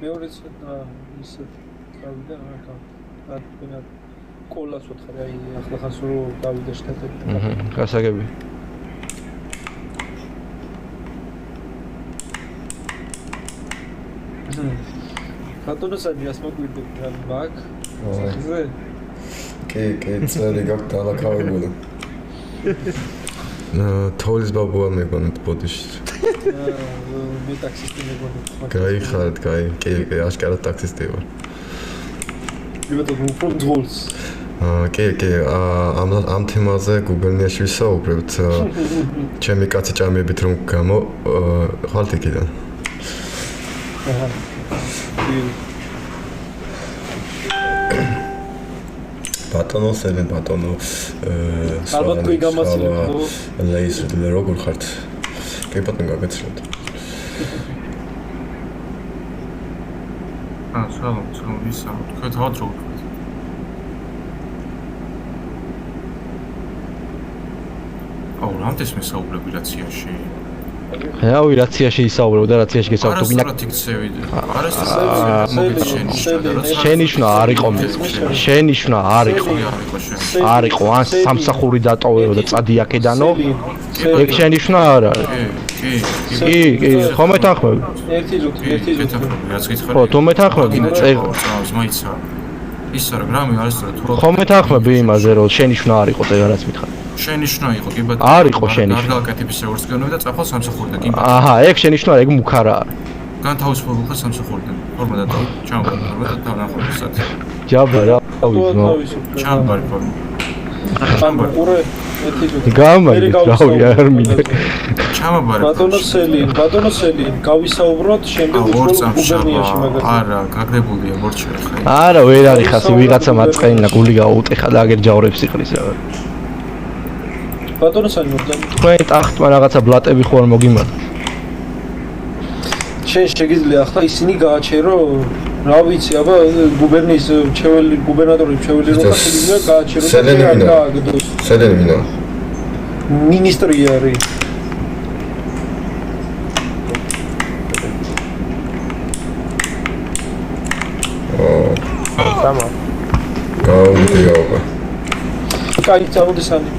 მეორეც ის გავიდა რა კოლას ვთხარი აი ახლა ხანს რო გავიდა შტატები გასაგები ბატონოსანი ას მოგვირდები რა მაგ სახზე კი წელი გაქვს დალაკავებული თოლის ბაბუა მეგონით ბოდიში მე ტაქსისტი მეგონით გაიხარეთ კი აშკარად ტაქსისტი ვარ იმიტომ რომ თოლს კი ამ თემაზე გუბერნიაში ვისაუბრებთ ჩემი კაცი ჭამიებით რომ გამო ხალთ იქიდან ბატონო სელენ ბატონო ალბათ თქვი გამაცილებ ლეისრდ როგორ ხართ კი ბატონო გაგეცროთ სალამ ისა თქვენ თავად რო აუ რამდენს მესაუბრები რაციაში რავი რაციაში ისაუბრებ და რაციაში გესაუბრებ თუ გინდა შენიშნა არ იყო შენიშნა არ იყო ან სამსახური დატოვეო და წადი აქედანო ეგ შენიშნა არ არის კი ხომ მეთანხმები ერთი რაც გითხრა ხო თუ მეთანხმები მაიცა ისა რა არის თუ ხომ მეთანხმები იმაზე რომ შენიშნა არ იყო ეგ რაც მითხარ შენიშნა იყო კი ბატონო არ იყო შენიშნა გარდაკეთების ევრსგანოი და წახვალ სამსახურიდან კი ბატონო აჰა ეგ შენიშნა ეგ მუქარა არის განთავისუფლებული ხარ სამსახურიდან ფორმა და ჩამოვარდა და ნახოთ ჯაბა რა ვიზმო ჩამოვარდა ყურე გამაი რავი არ მინდა ჩამოვარდა ბატონო სელი გავისაუბროთ შემდეგ გუბერნიაში მაგას არა გაგდებულია მორჩა ხა არა ვერ არის ხასი ვიღაცა მაწყენა გული გაუტეხა და აგერ ჯავრებს იყრის რა ბატონო სანი მოგდამ თქვენ ტახტმა რაღაცა ბლატები ხო არ მოგიმართ შენ შეგიძლია ახლა ისინი გააჩერო რა ვიცი აბა გუბერნიის გუბერნატორი ჩვეული რო ხასიძია გააჩერო სელენი მინა მინისტრი არის სამა გაუგეობა კაი წამოდი სანი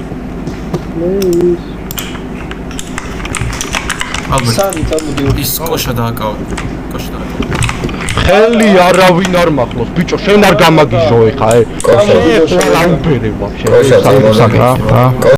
სანი წამოდი ის კოშა დააკავე ხელი არავინ არ მახლოს ბიჭო შენ არ გამაგიჟო ეხა კოშა კოშა